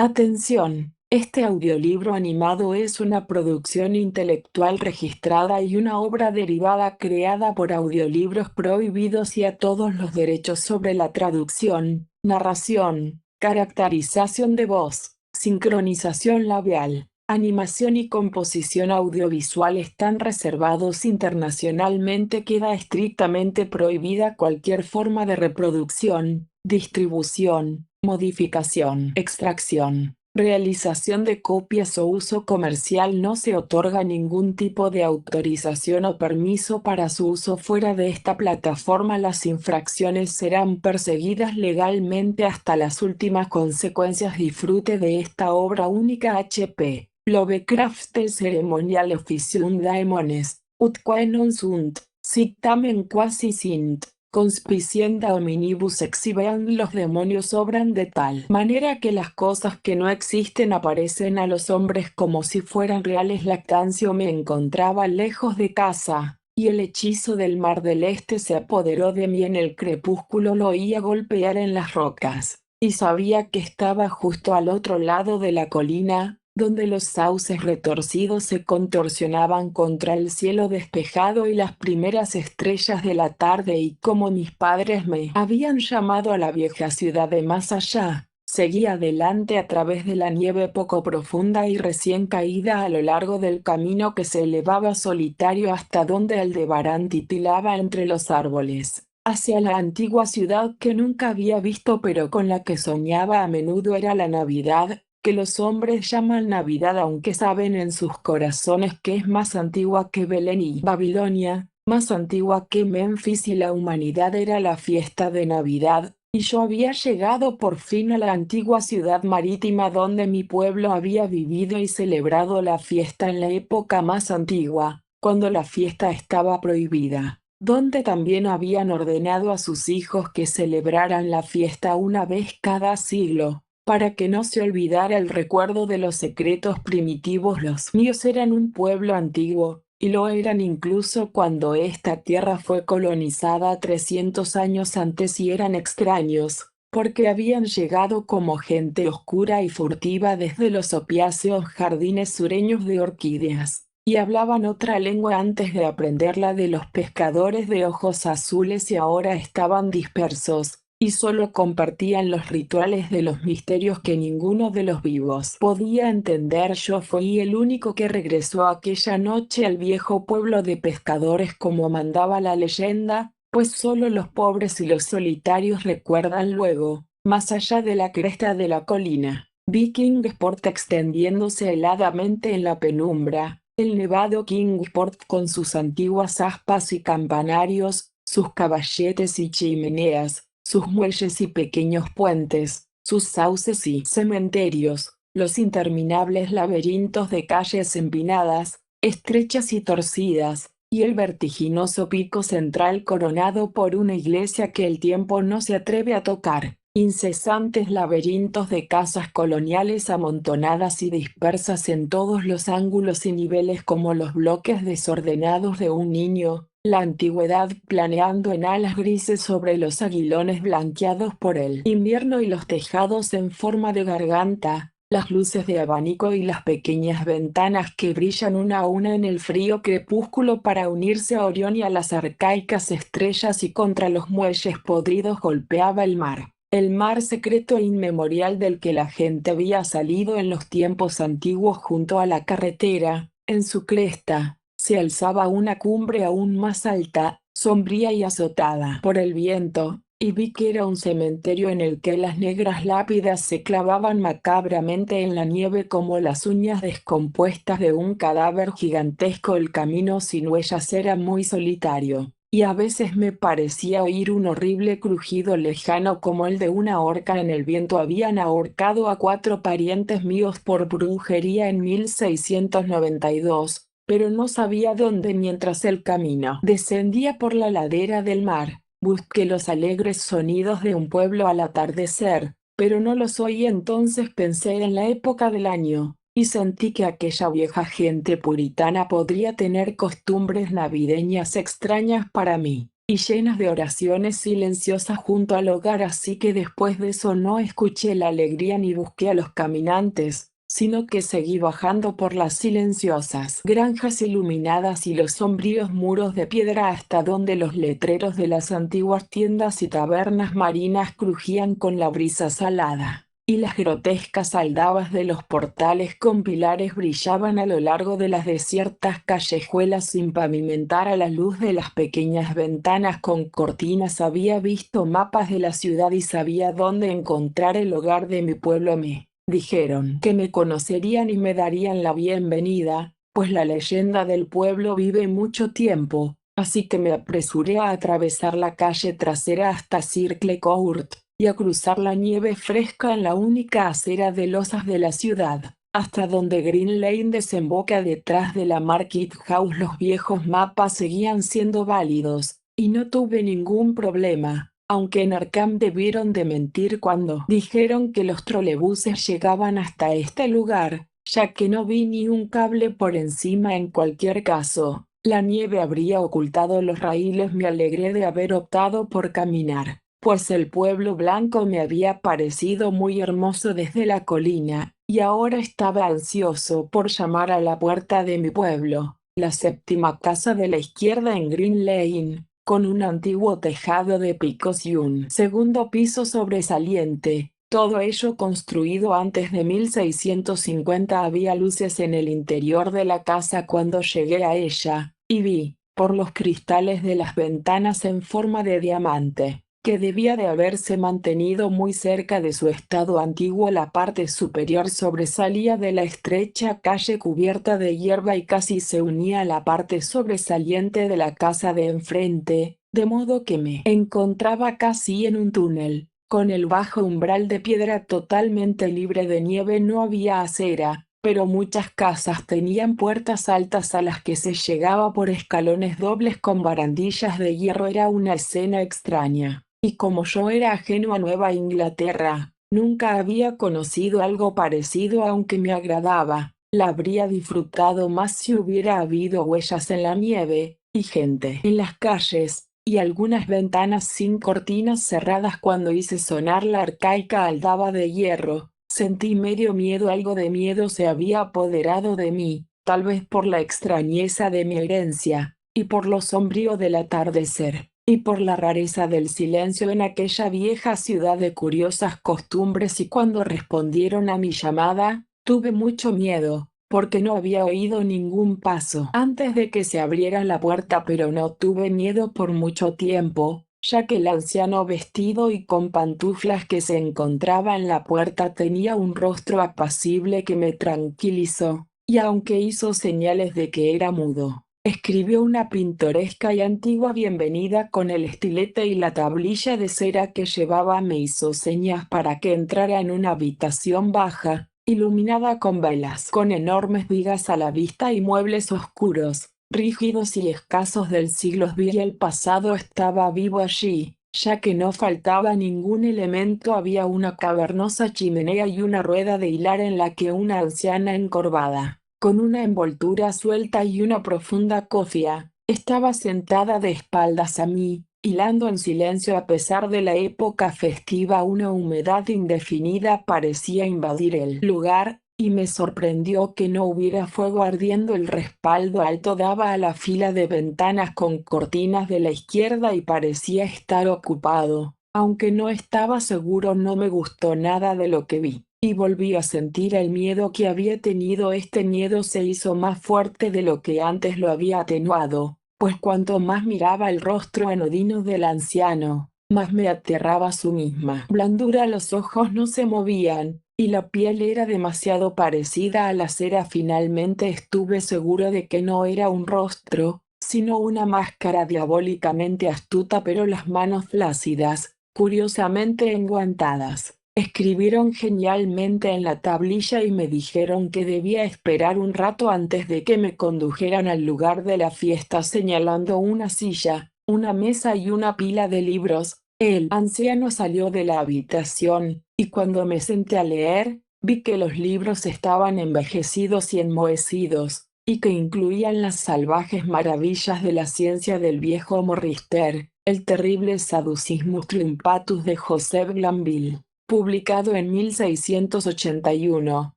Atención, este audiolibro animado es una producción intelectual registrada y una obra derivada creada por Audiolibros Prohibidos y a todos los derechos sobre la traducción, narración, caracterización de voz, sincronización labial, animación y composición audiovisual están reservados internacionalmente. Queda estrictamente prohibida cualquier forma de reproducción, distribución, modificación, extracción, realización de copias o uso comercial. No se otorga ningún tipo de autorización o permiso para su uso fuera de esta plataforma. Las infracciones serán perseguidas legalmente hasta las últimas consecuencias. Disfrute de esta obra única. HP Lovecraft, el ceremonial Officium Daemones, ut quae non sunt, sic tamen quasi sint. Conspicienda omnibus exhibian. Los demonios obran de tal manera que las cosas que no existen aparecen a los hombres como si fueran reales. Lactancio. Me encontraba lejos de casa, y el hechizo del mar del este se apoderó de mí. En el crepúsculo lo oía golpear en las rocas, y sabía que estaba justo al otro lado de la colina, donde los sauces retorcidos se contorsionaban contra el cielo despejado y las primeras estrellas de la tarde. Y como mis padres me habían llamado a la vieja ciudad de más allá, seguí adelante a través de la nieve poco profunda y recién caída a lo largo del camino que se elevaba solitario hasta donde Aldebarán titilaba entre los árboles, hacia la antigua ciudad que nunca había visto pero con la que soñaba a menudo. Era la Navidad, que los hombres llaman Navidad aunque saben en sus corazones que es más antigua que Belén y Babilonia, más antigua que Memphis y la humanidad. Era la fiesta de Navidad, y yo había llegado por fin a la antigua ciudad marítima donde mi pueblo había vivido y celebrado la fiesta en la época más antigua, cuando la fiesta estaba prohibida, donde también habían ordenado a sus hijos que celebraran la fiesta una vez cada siglo, para que no se olvidara el recuerdo de los secretos primitivos. Los míos eran un pueblo antiguo, y lo eran incluso cuando esta tierra fue colonizada 300 años antes, y eran extraños, porque habían llegado como gente oscura y furtiva desde los opiáceos jardines sureños de orquídeas, y hablaban otra lengua antes de aprender la de los pescadores de ojos azules, y ahora estaban dispersos, y solo compartían los rituales de los misterios que ninguno de los vivos podía entender. Yo fui el único que regresó aquella noche al viejo pueblo de pescadores como mandaba la leyenda, pues solo los pobres y los solitarios recuerdan. Luego, más allá de la cresta de la colina, vi Kingsport extendiéndose heladamente en la penumbra, el nevado Kingsport con sus antiguas aspas y campanarios, sus caballetes y chimeneas, sus muelles y pequeños puentes, sus sauces y cementerios, los interminables laberintos de calles empinadas, estrechas y torcidas, y el vertiginoso pico central coronado por una iglesia que el tiempo no se atreve a tocar. Incesantes laberintos de casas coloniales amontonadas y dispersas en todos los ángulos y niveles como los bloques desordenados de un niño. La antigüedad planeando en alas grises sobre los aguilones blanqueados por el invierno y los tejados en forma de garganta, las luces de abanico y las pequeñas ventanas que brillan una a una en el frío crepúsculo para unirse a Orión y a las arcaicas estrellas. Y contra los muelles podridos golpeaba el mar secreto e inmemorial del que la gente había salido en los tiempos antiguos. Junto a la carretera, en su cresta, se alzaba una cumbre aún más alta, sombría y azotada por el viento, y vi que era un cementerio en el que las negras lápidas se clavaban macabramente en la nieve como las uñas descompuestas de un cadáver gigantesco. El camino sin huellas era muy solitario, y a veces me parecía oír un horrible crujido lejano como el de una horca en el viento. Habían ahorcado a 4 parientes míos por brujería en 1692, pero no sabía dónde. Mientras el camino descendía por la ladera del mar, busqué los alegres sonidos de un pueblo al atardecer, pero no los oí. Entonces pensé en la época del año, y sentí que aquella vieja gente puritana podría tener costumbres navideñas extrañas para mí. y llenas de oraciones silenciosas junto al hogar, así que después de eso no escuché la alegría ni busqué a los caminantes, sino que seguí bajando por las silenciosas granjas iluminadas y los sombríos muros de piedra hasta donde los letreros de las antiguas tiendas y tabernas marinas crujían con la brisa salada, y las grotescas aldabas de los portales con pilares brillaban a lo largo de las desiertas callejuelas sin pavimentar a la luz de las pequeñas ventanas con cortinas. Había visto mapas de la ciudad y sabía dónde encontrar el hogar de mi pueblo. Me dijeron que me conocerían y me darían la bienvenida, pues la leyenda del pueblo vive mucho tiempo, así que me apresuré a atravesar la calle trasera hasta Circle Court y a cruzar la nieve fresca en la única acera de losas de la ciudad, hasta donde Green Lane desemboca detrás de la Market House. Los viejos mapas seguían siendo válidos, y no tuve ningún problema, aunque en Arkham debieron de mentir cuando dijeron que los trolebuses llegaban hasta este lugar, ya que no vi ni un cable por encima. En cualquier caso, la nieve habría ocultado los raíles. Me alegré de haber optado por caminar, pues el pueblo blanco me había parecido muy hermoso desde la colina, y ahora estaba ansioso por llamar a la puerta de mi pueblo, la séptima casa de la izquierda en Green Lane, con un antiguo tejado de picos y un segundo piso sobresaliente, todo ello construido antes de 1650. Había luces en el interior de la casa cuando llegué a ella, y vi, por los cristales de las ventanas en forma de diamante, que debía de haberse mantenido muy cerca de su estado antiguo. La parte superior sobresalía de la estrecha calle cubierta de hierba y casi se unía a la parte sobresaliente de la casa de enfrente, de modo que me encontraba casi en un túnel, con el bajo umbral de piedra totalmente libre de nieve. No había acera, pero muchas casas tenían puertas altas a las que se llegaba por escalones dobles con barandillas de hierro. Era una escena extraña, y como yo era ajeno a Nueva Inglaterra, nunca había conocido algo parecido. Aunque me agradaba, la habría disfrutado más si hubiera habido huellas en la nieve, y gente en las calles, y algunas ventanas sin cortinas cerradas. Cuando hice sonar la arcaica aldaba de hierro, sentí medio miedo. Algo de miedo se había apoderado de mí, tal vez por la extrañeza de mi herencia, y por lo sombrío del atardecer, y por la rareza del silencio en aquella vieja ciudad de curiosas costumbres. Y cuando respondieron a mi llamada, tuve mucho miedo, porque no había oído ningún paso antes de que se abriera la puerta, pero no tuve miedo por mucho tiempo, ya que el anciano vestido y con pantuflas que se encontraba en la puerta tenía un rostro apacible que me tranquilizó, y aunque hizo señales de que era mudo, escribió una pintoresca y antigua bienvenida con el estilete y la tablilla de cera que llevaba. Me hizo señas para que entrara en una habitación baja, iluminada con velas, con enormes vigas a la vista y muebles oscuros, rígidos y escasos del siglo XX. Y el pasado estaba vivo allí, ya que no faltaba ningún elemento. Había una cavernosa chimenea y una rueda de hilar en la que una anciana encorvada, con una envoltura suelta y una profunda cofia, estaba sentada de espaldas a mí, hilando en silencio. A pesar de la época festiva, una humedad indefinida parecía invadir el lugar, y me sorprendió que no hubiera fuego ardiendo. El respaldo alto daba a la fila de ventanas con cortinas de la izquierda y parecía estar ocupado. Aunque no estaba seguro, no me gustó nada de lo que vi, y volví a sentir el miedo que había tenido. Este miedo se hizo más fuerte de lo que antes lo había atenuado, pues cuanto más miraba el rostro anodino del anciano, más me aterraba su misma blandura. Los ojos no se movían, y la piel era demasiado parecida a la cera. Finalmente estuve seguro de que no era un rostro, sino una máscara diabólicamente astuta. Pero las manos flácidas, curiosamente enguantadas, escribieron genialmente en la tablilla y me dijeron que debía esperar un rato antes de que me condujeran al lugar de la fiesta, señalando una silla, una mesa y una pila de libros. El anciano salió de la habitación, y cuando me senté a leer, vi que los libros estaban envejecidos y enmohecidos, y que incluían las salvajes maravillas de la ciencia del viejo Morrister, El terrible Sadducismus Triumpatus de Joseph Glanville, publicado en 1681.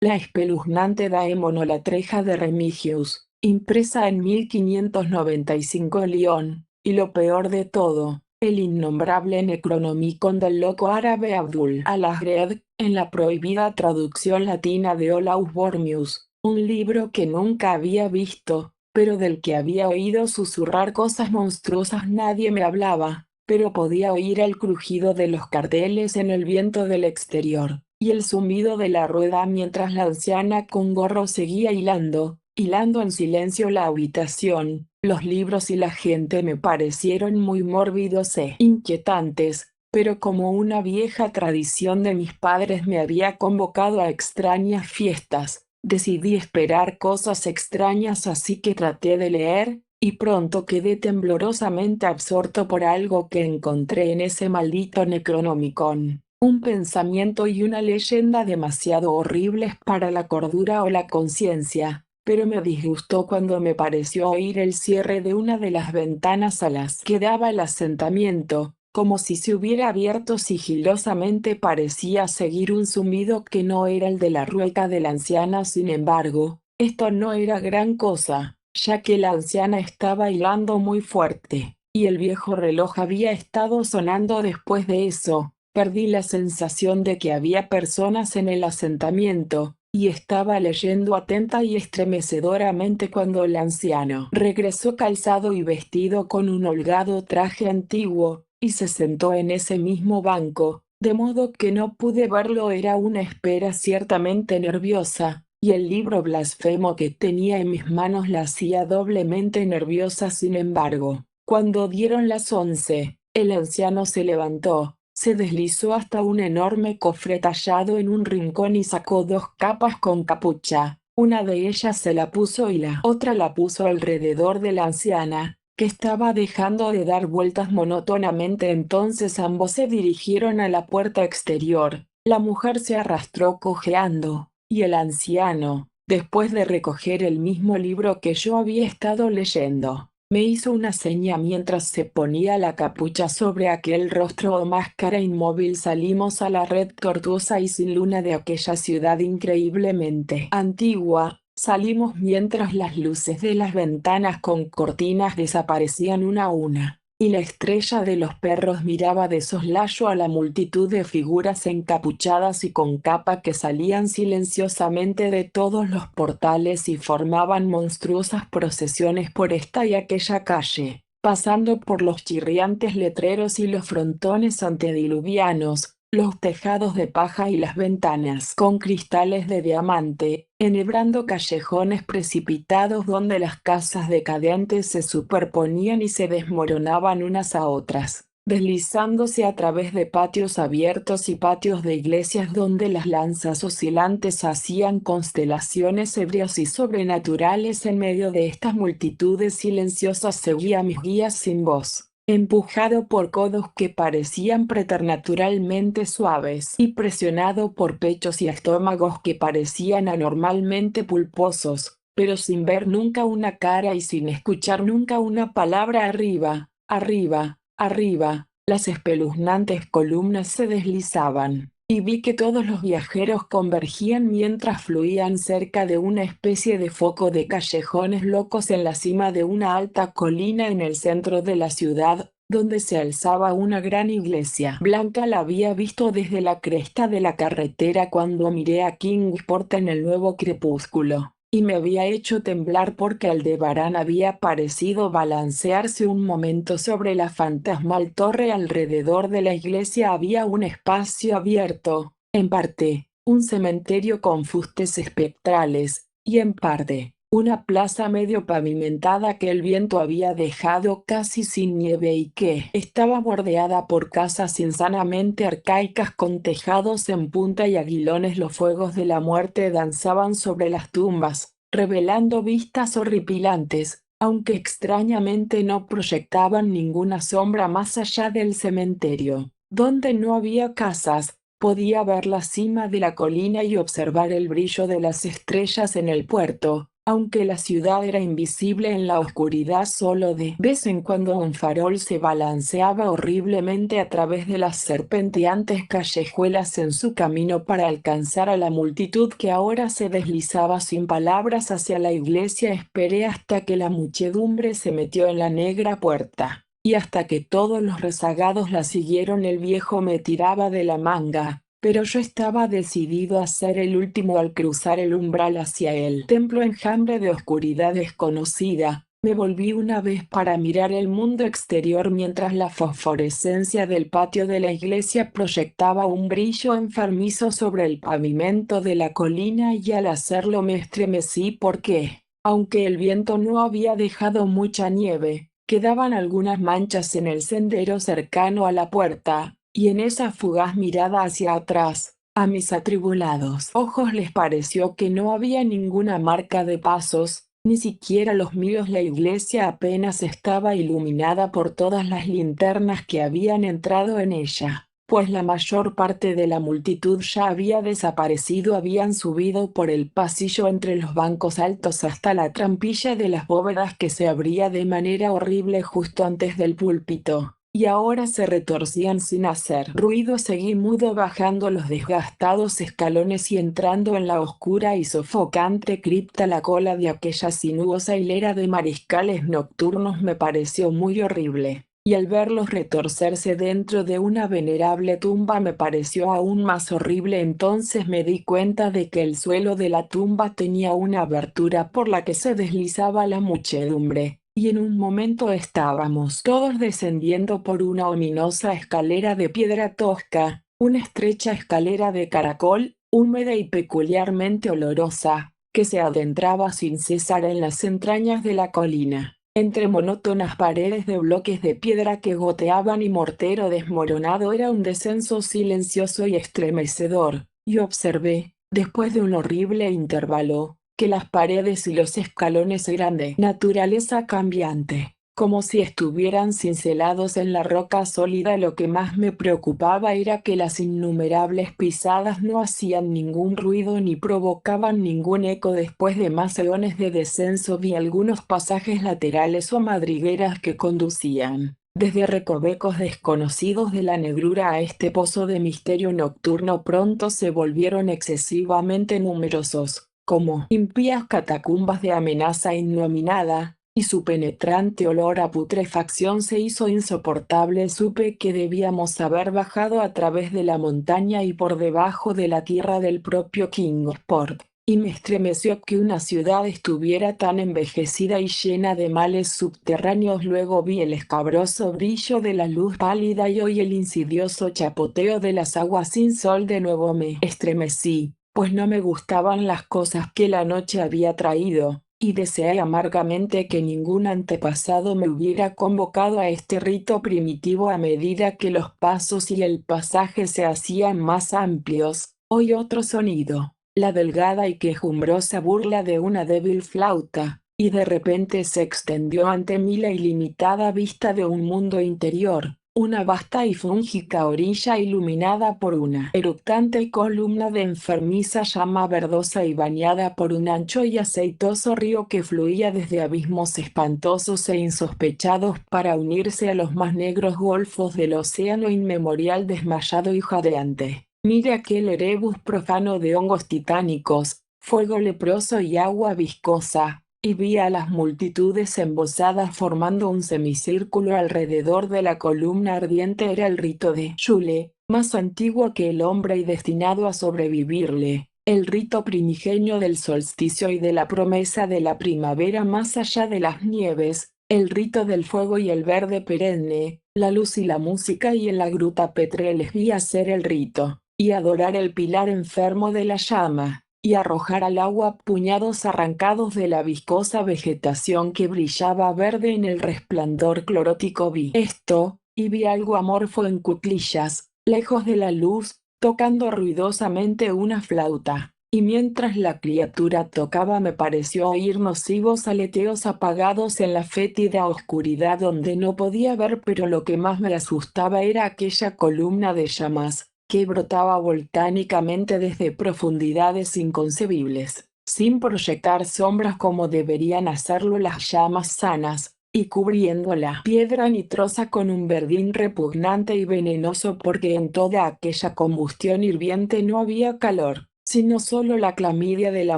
La espeluznante Daemonolatreja de Remigius, impresa en 1595 en Lyon. Y lo peor de todo, el innombrable Necronomicon del loco árabe Abdul al-Agred, en la prohibida traducción latina de Olaus Bormius, un libro que nunca había visto, pero del que había oído susurrar cosas monstruosas. Nadie me hablaba, pero podía oír el crujido de los carteles en el viento del exterior, y el zumbido de la rueda mientras la anciana con gorro seguía hilando en silencio la habitación. Los libros y la gente me parecieron muy mórbidos e inquietantes, pero como una vieja tradición de mis padres me había convocado a extrañas fiestas, decidí esperar cosas extrañas, así que traté de leer, y pronto quedé temblorosamente absorto por algo que encontré en ese maldito Necronomicon. Un pensamiento y una leyenda demasiado horribles para la cordura o la conciencia, pero me disgustó cuando me pareció oír el cierre de una de las ventanas a las que daba el asentamiento, como si se hubiera abierto sigilosamente. Parecía seguir un zumbido que no era el de la rueca de la anciana. Sin embargo, esto no era gran cosa, ya que la anciana estaba hilando muy fuerte, y el viejo reloj había estado sonando después de eso. Perdí la sensación de que había personas en el asentamiento, y estaba leyendo atenta y estremecedoramente cuando el anciano regresó calzado y vestido con un holgado traje antiguo, y se sentó en ese mismo banco, de modo que no pude verlo. Era una espera ciertamente nerviosa, y el libro blasfemo que tenía en mis manos la hacía doblemente nerviosa. Sin embargo, cuando dieron las 11, el anciano se levantó, se deslizó hasta un enorme cofre tallado en un rincón y sacó 2 capas con capucha. Una de ellas se la puso y la otra la puso alrededor de la anciana, que estaba dejando de dar vueltas monótonamente. Entonces ambos se dirigieron a la puerta exterior. La mujer se arrastró cojeando, y el anciano, después de recoger el mismo libro que yo había estado leyendo, me hizo una seña mientras se ponía la capucha sobre aquel rostro o máscara inmóvil. Salimos a la red tortuosa y sin luna de aquella ciudad increíblemente antigua. Salimos mientras las luces de las ventanas con cortinas desaparecían una a una, y la estrella de los perros miraba de soslayo a la multitud de figuras encapuchadas y con capa que salían silenciosamente de todos los portales y formaban monstruosas procesiones por esta y aquella calle, pasando por los chirriantes letreros y los frontones antediluvianos, los tejados de paja y las ventanas con cristales de diamante, enhebrando callejones precipitados donde las casas decadentes se superponían y se desmoronaban unas a otras, deslizándose a través de patios abiertos y patios de iglesias donde las lanzas oscilantes hacían constelaciones ebrias y sobrenaturales. En medio de estas multitudes silenciosas seguía a mis guías sin voz, empujado por codos que parecían preternaturalmente suaves y presionado por pechos y estómagos que parecían anormalmente pulposos, pero sin ver nunca una cara y sin escuchar nunca una palabra. Arriba, arriba, arriba, las espeluznantes columnas se deslizaban, y vi que todos los viajeros convergían mientras fluían cerca de una especie de foco de callejones locos en la cima de una alta colina en el centro de la ciudad, donde se alzaba una gran iglesia blanca. La había visto desde la cresta de la carretera cuando miré a Kingsport en el nuevo crepúsculo, y me había hecho temblar porque Aldebarán había parecido balancearse un momento sobre la fantasmal torre. Alrededor de la iglesia había un espacio abierto, en parte, un cementerio con fustes espectrales, y en parte, una plaza medio pavimentada que el viento había dejado casi sin nieve y que estaba bordeada por casas insanamente arcaicas con tejados en punta y aguilones. Los fuegos de la muerte danzaban sobre las tumbas, revelando vistas horripilantes, aunque extrañamente no proyectaban ninguna sombra más allá del cementerio, donde no había casas. Podía ver la cima de la colina y observar el brillo de las estrellas en el puerto, Aunque la ciudad era invisible en la oscuridad, solo de vez en cuando un farol se balanceaba horriblemente a través de las serpenteantes callejuelas en su camino para alcanzar a la multitud que ahora se deslizaba sin palabras hacia la iglesia. Esperé hasta que la muchedumbre se metió en la negra puerta, y hasta que todos los rezagados la siguieron. El viejo me tiraba de la manga, pero yo estaba decidido a ser el último al cruzar el umbral hacia el templo enjambre de oscuridad desconocida. Me volví una vez para mirar el mundo exterior mientras la fosforescencia del patio de la iglesia proyectaba un brillo enfermizo sobre el pavimento de la colina, y al hacerlo me estremecí porque, aunque el viento no había dejado mucha nieve, quedaban algunas manchas en el sendero cercano a la puerta, y en esa fugaz mirada hacia atrás, a mis atribulados ojos les pareció que no había ninguna marca de pasos, ni siquiera los míos. La iglesia apenas estaba iluminada por todas las linternas que habían entrado en ella, pues la mayor parte de la multitud ya había desaparecido. Habían subido por el pasillo entre los bancos altos hasta la trampilla de las bóvedas que se abría de manera horrible justo antes del púlpito, y ahora se retorcían sin hacer ruido. Seguí mudo bajando los desgastados escalones y entrando en la oscura y sofocante cripta. La cola de aquella sinuosa hilera de mariscales nocturnos me pareció muy horrible, y al verlos retorcerse dentro de una venerable tumba me pareció aún más horrible. Entonces me di cuenta de que el suelo de la tumba tenía una abertura por la que se deslizaba la muchedumbre, y en un momento estábamos todos descendiendo por una ominosa escalera de piedra tosca, una estrecha escalera de caracol, húmeda y peculiarmente olorosa, que se adentraba sin cesar en las entrañas de la colina, entre monótonas paredes de bloques de piedra que goteaban y mortero desmoronado. Era un descenso silencioso y estremecedor, y observé, después de un horrible intervalo, que las paredes y los escalones eran de naturaleza cambiante, como si estuvieran cincelados en la roca sólida. Lo que más me preocupaba era que las innumerables pisadas no hacían ningún ruido ni provocaban ningún eco. Después de más eones de descenso vi algunos pasajes laterales o madrigueras que conducían desde recovecos desconocidos de la negrura a este pozo de misterio nocturno. Pronto se volvieron excesivamente numerosos, como impías catacumbas de amenaza innominada, y su penetrante olor a putrefacción se hizo insoportable. Supe que debíamos haber bajado a través de la montaña y por debajo de la tierra del propio Kingsport, y me estremeció que una ciudad estuviera tan envejecida y llena de males subterráneos. Luego vi el escabroso brillo de la luz pálida y oí el insidioso chapoteo de las aguas sin sol. De nuevo me estremecí, pues no me gustaban las cosas que la noche había traído, y deseé amargamente que ningún antepasado me hubiera convocado a este rito primitivo. A medida que los pasos y el pasaje se hacían más amplios, oí otro sonido, la delgada y quejumbrosa burla de una débil flauta, y de repente se extendió ante mí la ilimitada vista de un mundo interior, una vasta y fúngica orilla iluminada por una eructante columna de enfermiza llama verdosa y bañada por un ancho y aceitoso río que fluía desde abismos espantosos e insospechados para unirse a los más negros golfos del océano inmemorial, desmayado y jadeante. Mire aquel erebus profano de hongos titánicos, fuego leproso y agua viscosa, y vi a las multitudes embosadas formando un semicírculo alrededor de la columna ardiente. Era el rito de Yule, más antiguo que el hombre y destinado a sobrevivirle, el rito primigenio del solsticio y de la promesa de la primavera más allá de las nieves, el rito del fuego y el verde perenne, la luz y la música. Y en la gruta pétrea les vi hacer el rito, y adorar el pilar enfermo de la llama, y arrojar al agua puñados arrancados de la viscosa vegetación que brillaba verde en el resplandor clorótico. Vi esto, y vi algo amorfo en cuclillas, lejos de la luz, tocando ruidosamente una flauta, y mientras la criatura tocaba me pareció oír nocivos aleteos apagados en la fétida oscuridad donde no podía ver. Pero lo que más me asustaba era aquella columna de llamas, que brotaba volcánicamente desde profundidades inconcebibles, sin proyectar sombras como deberían hacerlo las llamas sanas, y cubriendo la piedra nitrosa con un verdín repugnante y venenoso porque en toda aquella combustión hirviente no había calor, sino solo la clamidia de la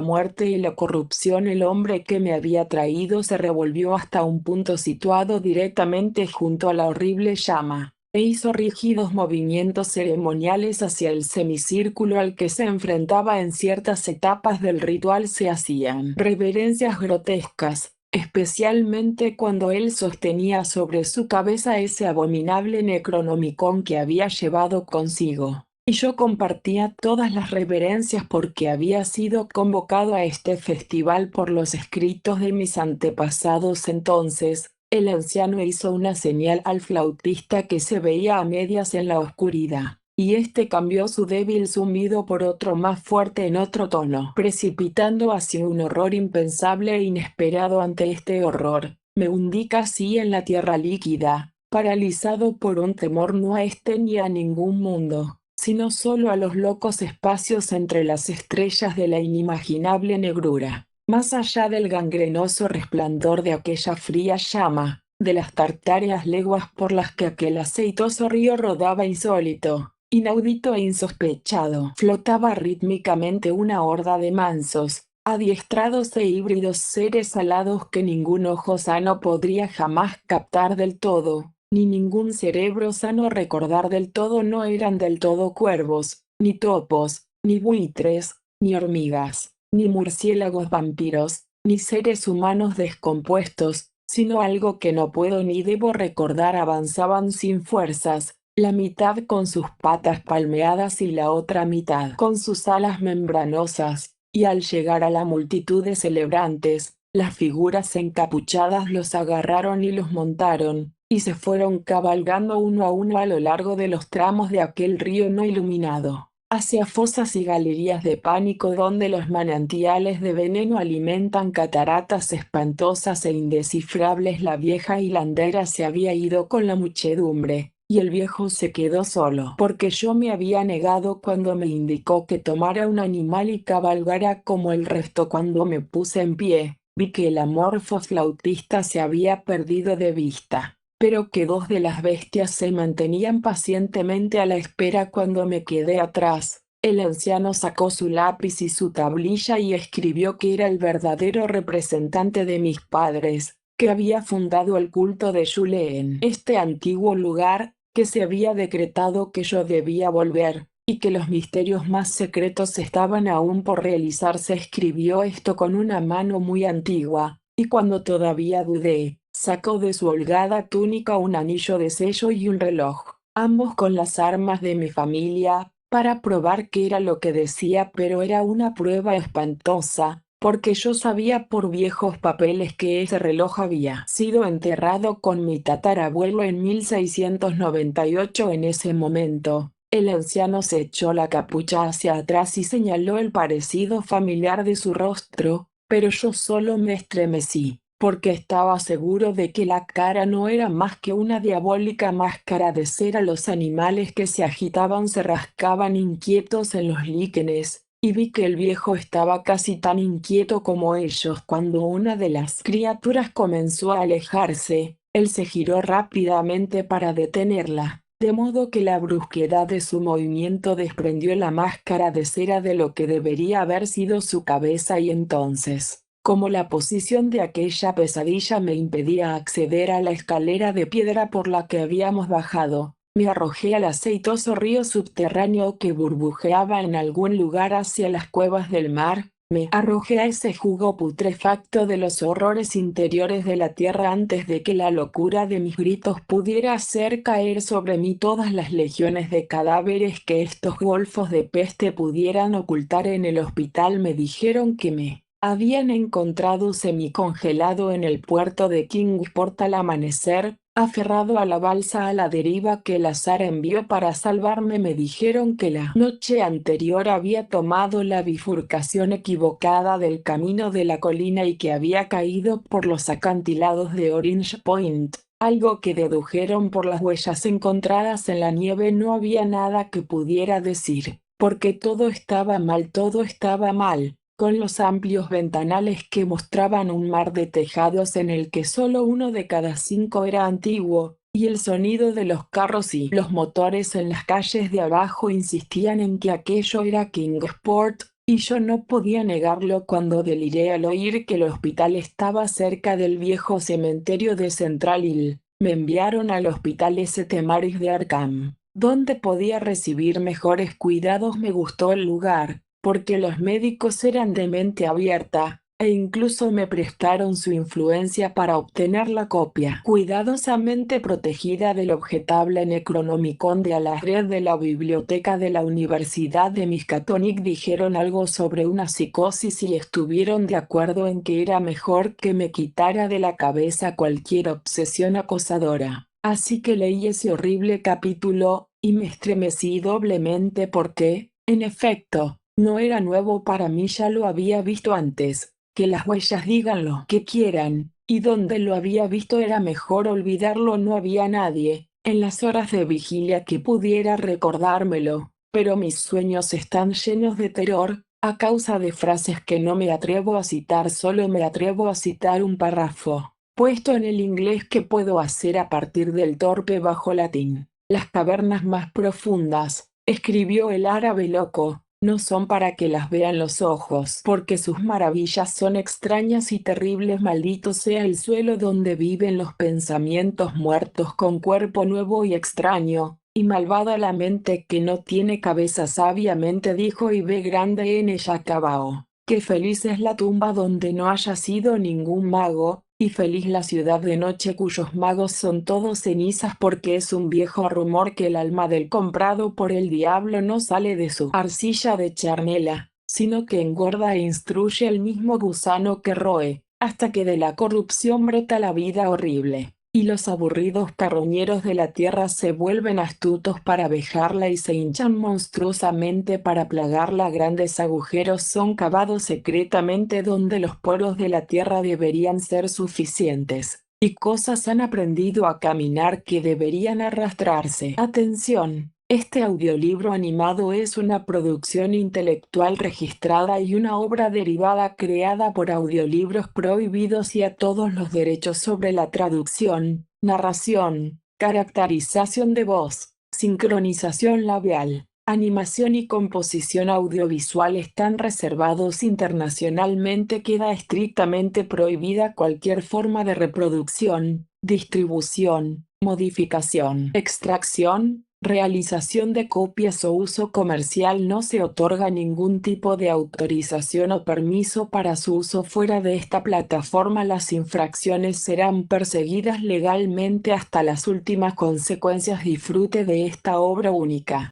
muerte y la corrupción. El hombre que me había traído se revolvió hasta un punto situado directamente junto a la horrible llama, e hizo rígidos movimientos ceremoniales hacia el semicírculo al que se enfrentaba. En ciertas etapas del ritual se hacían reverencias grotescas, especialmente cuando él sostenía sobre su cabeza ese abominable Necronomicon que había llevado consigo. Y yo compartía todas las reverencias porque había sido convocado a este festival por los escritos de mis antepasados. Entonces, el anciano hizo una señal al flautista que se veía a medias en la oscuridad, y este cambió su débil zumbido por otro más fuerte en otro tono, precipitando hacia un horror impensable e inesperado. Ante este horror, me hundí casi en la tierra líquida, paralizado por un temor no a este ni a ningún mundo, sino solo a los locos espacios entre las estrellas de la inimaginable negrura. Más allá del gangrenoso resplandor de aquella fría llama, de las tartáreas leguas por las que aquel aceitoso río rodaba insólito, inaudito e insospechado, flotaba rítmicamente una horda de mansos, adiestrados e híbridos seres alados que ningún ojo sano podría jamás captar del todo, ni ningún cerebro sano recordar del todo. No eran del todo cuervos, ni topos, ni buitres, ni hormigas, ni murciélagos vampiros, ni seres humanos descompuestos, sino algo que no puedo ni debo recordar. Avanzaban sin fuerzas, la mitad con sus patas palmeadas y la otra mitad con sus alas membranosas, y al llegar a la multitud de celebrantes, las figuras encapuchadas los agarraron y los montaron, y se fueron cabalgando uno a uno a lo largo de los tramos de aquel río no iluminado, hacia fosas y galerías de pánico donde los manantiales de veneno alimentan cataratas espantosas e indescifrables. La vieja hilandera se había ido con la muchedumbre, y el viejo se quedó solo, porque yo me había negado cuando me indicó que tomara un animal y cabalgara como el resto. Cuando me puse en pie, vi que el amorfo flautista se había perdido de vista, pero que dos de las bestias se mantenían pacientemente a la espera. Cuando me quedé atrás, el anciano sacó su lápiz y su tablilla y escribió que era el verdadero representante de mis padres, que había fundado el culto de Yule en este antiguo lugar, que se había decretado que yo debía volver, y que los misterios más secretos estaban aún por realizarse. Escribió esto con una mano muy antigua, y cuando todavía dudé, sacó de su holgada túnica un anillo de sello y un reloj, ambos con las armas de mi familia, para probar qué era lo que decía. Pero era una prueba espantosa, porque yo sabía por viejos papeles que ese reloj había sido enterrado con mi tatarabuelo en 1698. En ese momento, el anciano se echó la capucha hacia atrás y señaló el parecido familiar de su rostro, pero yo solo me estremecí, porque estaba seguro de que la cara no era más que una diabólica máscara de cera. Los animales que se agitaban se rascaban inquietos en los líquenes, y vi que el viejo estaba casi tan inquieto como ellos. Cuando una de las criaturas comenzó a alejarse, él se giró rápidamente para detenerla, de modo que la brusquedad de su movimiento desprendió la máscara de cera de lo que debería haber sido su cabeza. Y entonces, como la posición de aquella pesadilla me impedía acceder a la escalera de piedra por la que habíamos bajado, me arrojé al aceitoso río subterráneo que burbujeaba en algún lugar hacia las cuevas del mar. Me arrojé a ese jugo putrefacto de los horrores interiores de la tierra antes de que la locura de mis gritos pudiera hacer caer sobre mí todas las legiones de cadáveres que estos golfos de peste pudieran ocultar. En el hospital me dijeron que me habían encontrado semicongelado en el puerto de Kingsport al amanecer, aferrado a la balsa a la deriva que el azar envió para salvarme. Me dijeron que la noche anterior había tomado la bifurcación equivocada del camino de la colina y que había caído por los acantilados de Orange Point, algo que dedujeron por las huellas encontradas en la nieve. No había nada que pudiera decir, porque todo estaba mal, todo estaba mal. con los amplios ventanales que mostraban un mar de tejados en el que solo uno de cada 5 era antiguo, y el sonido de los carros y los motores en las calles de abajo insistían en que aquello era Kingsport, y yo no podía negarlo cuando deliré al oír que el hospital estaba cerca del viejo cementerio de Central Hill. Me enviaron al hospital St. Mary's de Arkham, donde podía recibir mejores cuidados. Me gustó el lugar, porque los médicos eran de mente abierta, e incluso me prestaron su influencia para obtener la copia cuidadosamente protegida del objetable Necronomicon de Aladred de la biblioteca de la Universidad de Miskatonic. Dijeron algo sobre una psicosis y estuvieron de acuerdo en que era mejor que me quitara de la cabeza cualquier obsesión acosadora. Así que leí ese horrible capítulo, y me estremecí doblemente porque, en efecto, no era nuevo para mí, ya lo había visto antes. Que las huellas digan lo que quieran, y donde lo había visto era mejor olvidarlo. No había nadie, en las horas de vigilia, que pudiera recordármelo, pero mis sueños están llenos de terror, a causa de frases que no me atrevo a citar. Solo me atrevo a citar un párrafo, puesto en el inglés, que puedo hacer a partir del torpe bajo latín. Las cavernas más profundas, escribió el árabe loco, no son para que las vean los ojos, porque sus maravillas son extrañas y terribles. Maldito sea el suelo donde viven los pensamientos muertos con cuerpo nuevo y extraño, y malvada la mente que no tiene cabeza. Sabiamente dijo y ve grande en ella acabao. Qué feliz es la tumba donde no haya sido ningún mago, y feliz la ciudad de noche cuyos magos son todos cenizas, porque es un viejo rumor que el alma del comprado por el diablo no sale de su arcilla de charnela, sino que engorda e instruye el mismo gusano que roe, hasta que de la corrupción brota la vida horrible. Y los aburridos carroñeros de la tierra se vuelven astutos para vejarla y se hinchan monstruosamente para plagarla. Grandes agujeros son cavados secretamente donde los poros de la tierra deberían ser suficientes, y cosas han aprendido a caminar que deberían arrastrarse. Atención. Este audiolibro animado es una producción intelectual registrada y una obra derivada creada por Audiolibros Prohibidos y a todos los derechos sobre la traducción, narración, caracterización de voz, sincronización labial, animación y composición audiovisual están reservados internacionalmente. Queda estrictamente prohibida cualquier forma de reproducción, distribución, modificación, extracción, realización de copias o uso comercial. No se otorga ningún tipo de autorización o permiso para su uso fuera de esta plataforma. Las infracciones serán perseguidas legalmente hasta las últimas consecuencias. Disfrute de esta obra única.